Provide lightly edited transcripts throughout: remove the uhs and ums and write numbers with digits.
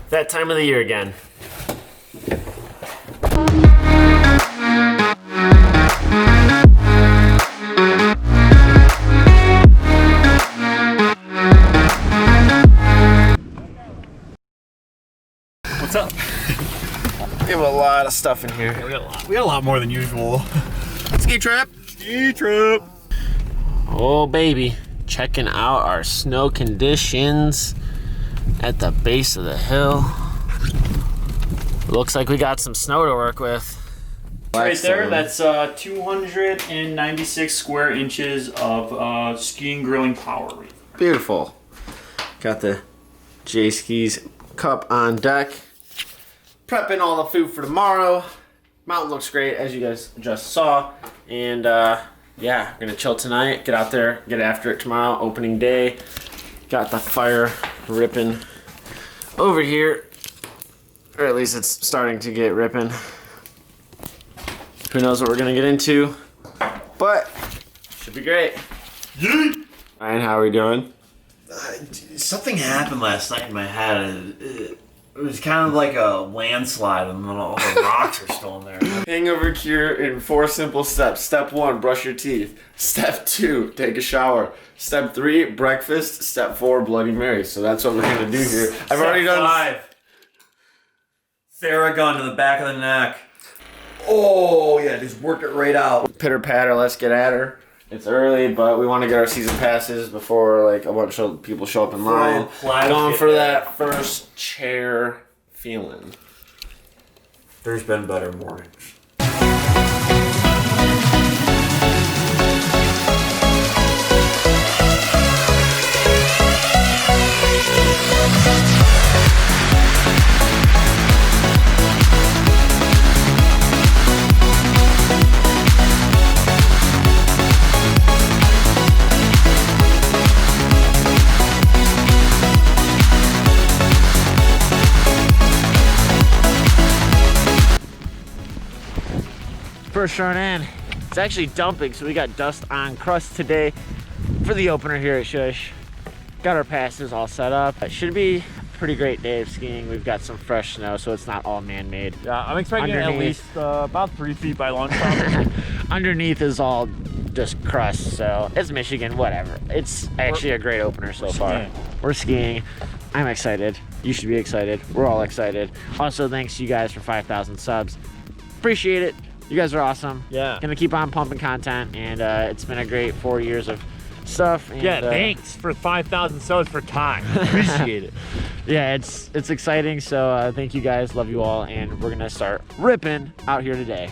that time of the year again. What's up? We have a lot of stuff in here. We got a lot more than usual. Ski trip. Ski trip. Oh baby, checking out our snow conditions at the base of the hill. Looks like we got some snow to work with. Right there, that's 296 square inches of skiing grilling power. Beautiful. Got the J-Skis cup on deck. Prepping all the food for tomorrow. Mountain looks great, as you guys just saw. And yeah, we're gonna chill tonight, get out there, get after it tomorrow, opening day. Got the fire ripping over here. Or at least it's starting to get ripping. Who knows what we're gonna get into, but should be great. Yeet! Ryan, how are we doing? Something happened last night in my head. It was kind of like a landslide, and then all the rocks are still in there. Hangover cure in 4 simple steps. Step 1, brush your teeth. Step 2, take a shower. Step 3, breakfast. Step 4, Bloody Mary. So that's what we're gonna do here. I've already done 5. Theragun to the back of the neck. Oh yeah, just work it right out. Pitter patter, let's get at her. It's early, but we want to get our season passes before like a bunch of people show up in line. Going for that first chair feeling. There's been better mornings. First run in. It's actually dumping, so we got dust on crust today for the opener here at Schuss. Got our passes all set up. It should be a pretty great day of skiing. We've got some fresh snow, so it's not all man-made. Yeah, I'm expecting at least about 3 feet by lunchtime. Underneath is all just crust, so it's Michigan, whatever. It's actually a great opener so far. We're skiing. I'm excited. You should be excited. We're all excited. Also, thanks to you guys for 5,000 subs. Appreciate it. You guys are awesome. Yeah. Gonna keep on pumping content, and it's been a great 4 years of stuff. And, Yeah, thanks for 5,000 subs for time. Appreciate it. Yeah, it's exciting. So thank you guys. Love you all, and we're gonna start ripping out here today.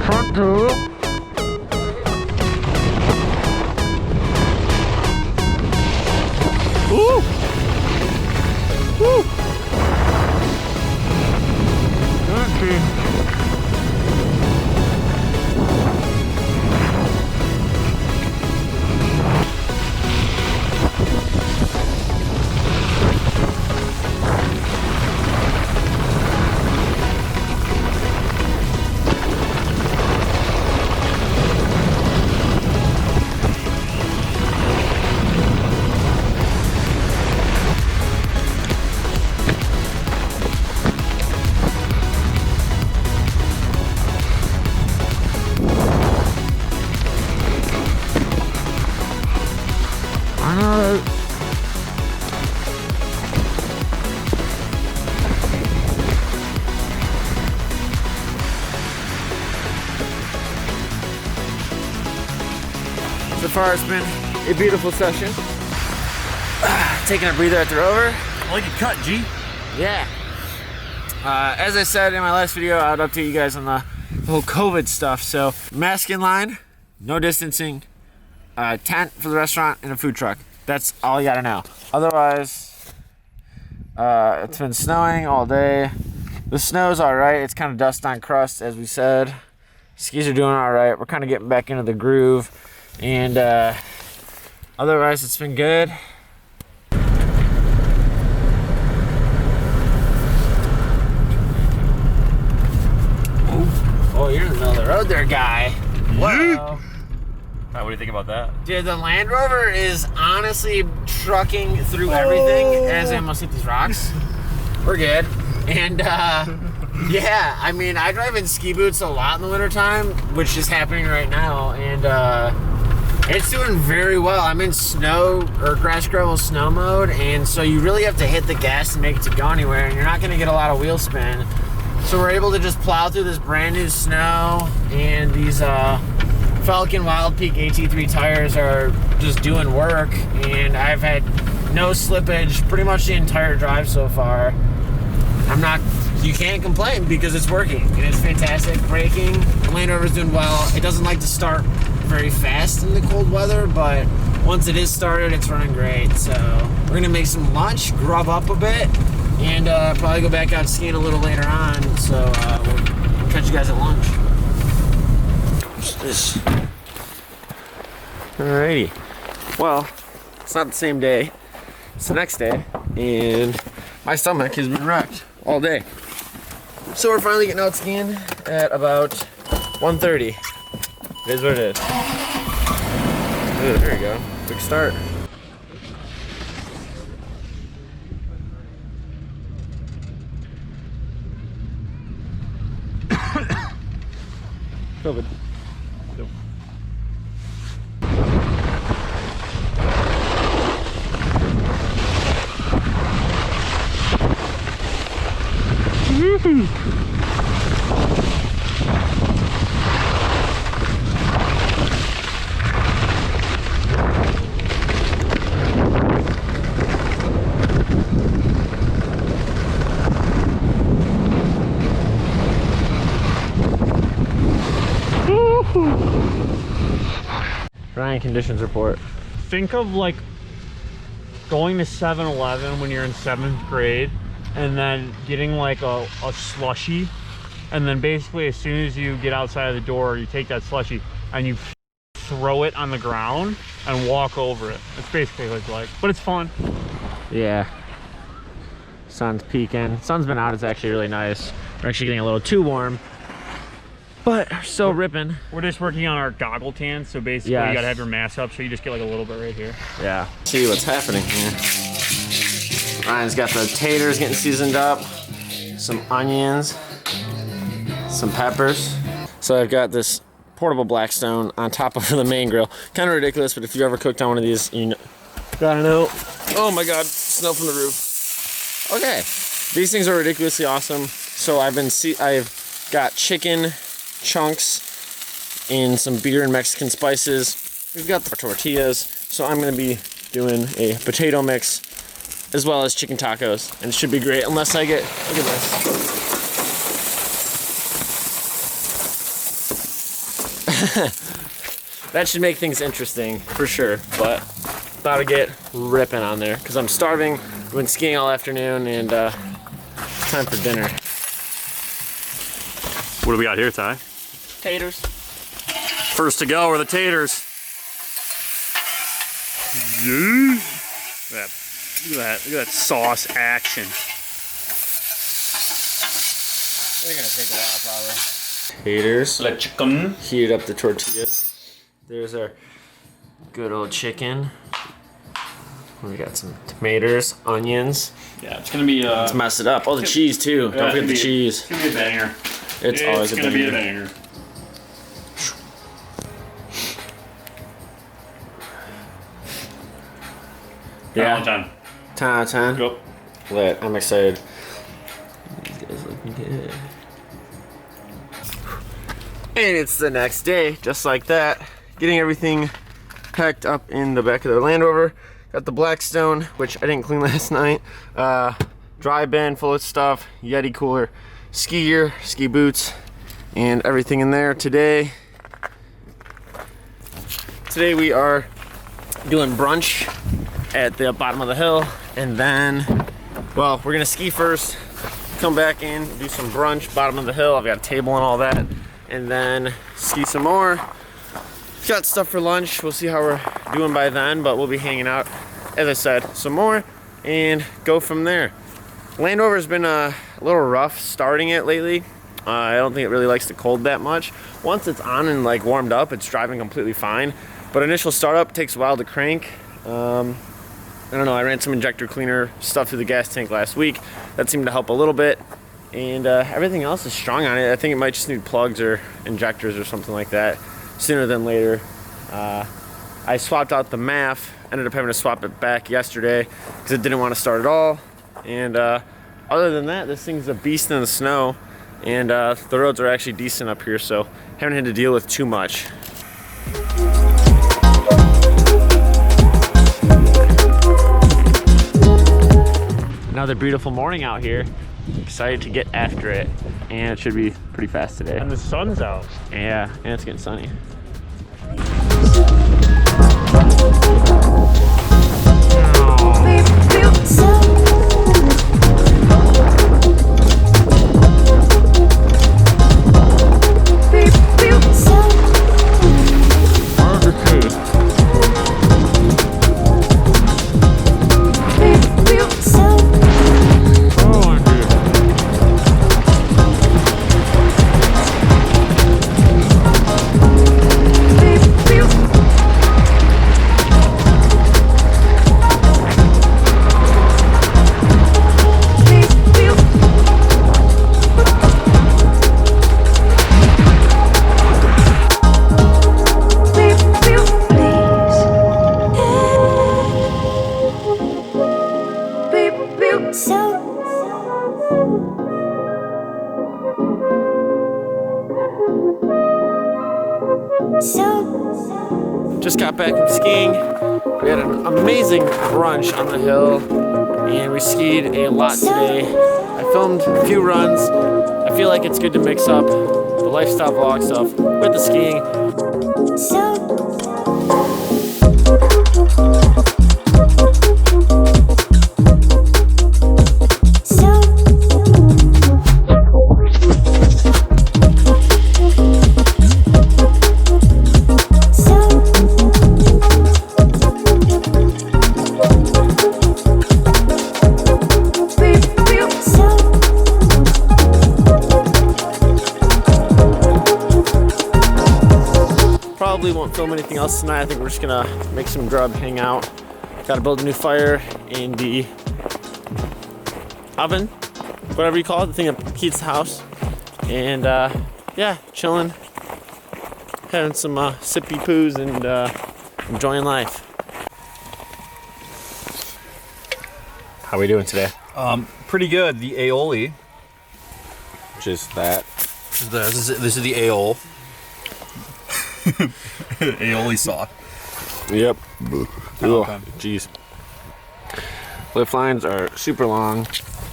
Front two. Woo! Woo! Okay. So far, it's been a beautiful session. Taking a breather at the Rover. I like it cut, G. Yeah. As I said in my last video, I would update you guys on the whole COVID stuff. So, mask in line, no distancing, tent for the restaurant, and a food truck. That's all you gotta know. Otherwise, it's been snowing all day. The snow's alright. It's kind of dust on crust, as we said. Skis are doing alright. We're kind of getting back into the groove. And otherwise, it's been good. Oh, you're in the middle of the road there, guy. Whoa. What do you think about that? Dude, the Land Rover is honestly trucking through everything as I almost hit these rocks. we're good. And yeah, I mean, I drive in ski boots a lot in the wintertime, which is happening right now, and it's doing very well. I'm in snow or grass gravel snow mode, and so you really have to hit the gas to make it to go anywhere, and you're not going to get a lot of wheel spin. So we're able to just plow through this brand new snow, and these Falcon Wild Peak AT3 tires are just doing work, and I've had no slippage pretty much the entire drive so far. You can't complain because it's working, and it's fantastic. Braking, the Land Rover's doing well. It doesn't like to start very fast in the cold weather, but once it is started, it's running great. So we're gonna make some lunch, grub up a bit, and probably go back out skiing a little later on. So we'll catch you guys at lunch. What's this? Alrighty. Well, it's not the same day. It's the next day, and my stomach has been wrecked all day. So we're finally getting out skiing at about 1:30. It is what it is. Ooh, there you go. Quick start. COVID. Nope. Ryan conditions report. Think of like going to 7-Eleven when you're in 7th grade and then getting like a slushie, and then basically as soon as you get outside of the door, you take that slushie and you throw it on the ground and walk over it. It's basically what it's like, but it's fun. Yeah. Sun's peeking. Sun's been out. It's actually really nice. We're actually getting a little too warm, but still ripping. We're just working on our goggle tan, so basically you gotta have your mask up, so you just get like a little bit right here. Yeah. See what's happening here. Ryan's got the taters getting seasoned up, some onions, some peppers. So I've got this portable Blackstone on top of the main grill. Kind of ridiculous, but if you ever cooked on one of these, you know, gotta know. Oh my God, snow from the roof. Okay, these things are ridiculously awesome. So I've got chicken chunks and some beer and Mexican spices. We've got the tortillas, so I'm gonna be doing a potato mix as well as chicken tacos, and it should be great unless I get, look at this. That should make things interesting for sure, but about to get ripping on there because I'm starving. I've been skiing all afternoon, and time for dinner. What do we got here, Ty? Taters. First to go are the taters. Yeah. Look at that sauce action. They're gonna take a while probably. Taters. Like chicken. Heated up the tortillas. There's our good old chicken. We got some tomatoes, onions. Yeah, it's gonna be let's mess it up. Oh, the cheese too. Don't forget the cheese. It's gonna be a banger. It's always gonna be a banger. Yeah. 10 10 out of 10. Go. Lit. I'm excited. These guys looking good. And it's the next day, just like that. Getting everything packed up in the back of the Land Rover. Got the Blackstone, which I didn't clean last night. Dry bin full of stuff. Yeti cooler. Ski gear, ski boots, and everything in there. Today we are doing brunch at the bottom of the hill, and then, well, we're gonna ski first, come back in, do some brunch, bottom of the hill. I've got a table and all that, and then ski some more. Got stuff for lunch. We'll see how we're doing by then, but we'll be hanging out, as I said, some more, and go from there. Land Rover's been a little rough starting it lately. I don't think it really likes the cold that much. Once it's on and like warmed up, it's driving completely fine. But initial startup takes a while to crank. I don't know, I ran some injector cleaner stuff through the gas tank last week. That seemed to help a little bit. And everything else is strong on it. I think it might just need plugs or injectors or something like that sooner than later. I swapped out the MAF, ended up having to swap it back yesterday because it didn't want to start at all. And other than that, this thing's a beast in the snow, and the roads are actually decent up here, so haven't had to deal with too much. Another beautiful morning out here. Excited to get after it, and it should be pretty fast today. And the sun's out. Yeah, and it's getting sunny. Just got back from skiing. We had an amazing brunch on the hill, and we skied a lot today. I filmed a few runs. I feel like it's good to mix up the lifestyle vlog stuff with the skiing. Probably won't film anything else tonight. I think we're just gonna make some grub, hang out. Gotta build a new fire in the oven, whatever you call it, the thing that heats the house. And yeah, chilling, having some sippy poos and enjoying life. How are we doing today? Pretty good. The aioli, which is that. This is the aioli. Aioli sauce. Yep. Oh, jeez. Lift lines are super long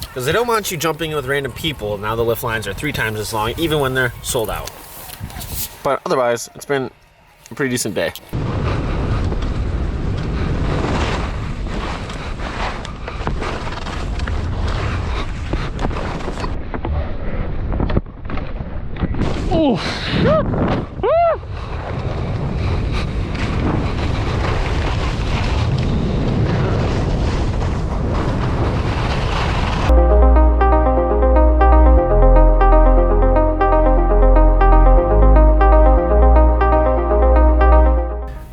because they don't want you jumping in with random people. Now the lift lines are 3 times as long, even when they're sold out. But otherwise, it's been a pretty decent day. Oh, shit.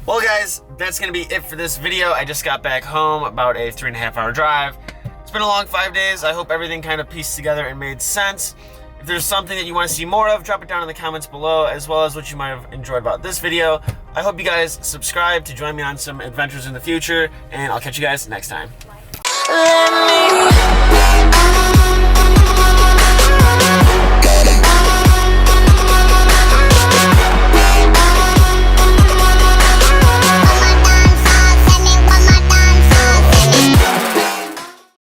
Well guys, that's gonna be it for this video. I just got back home, about a 3.5-hour drive. It's been a long 5 days. I hope everything kind of pieced together and made sense. If there's something that you want to see more of, drop it down in the comments below, as well as what you might have enjoyed about this video. I hope you guys subscribe to join me on some adventures in the future, and I'll catch you guys next time.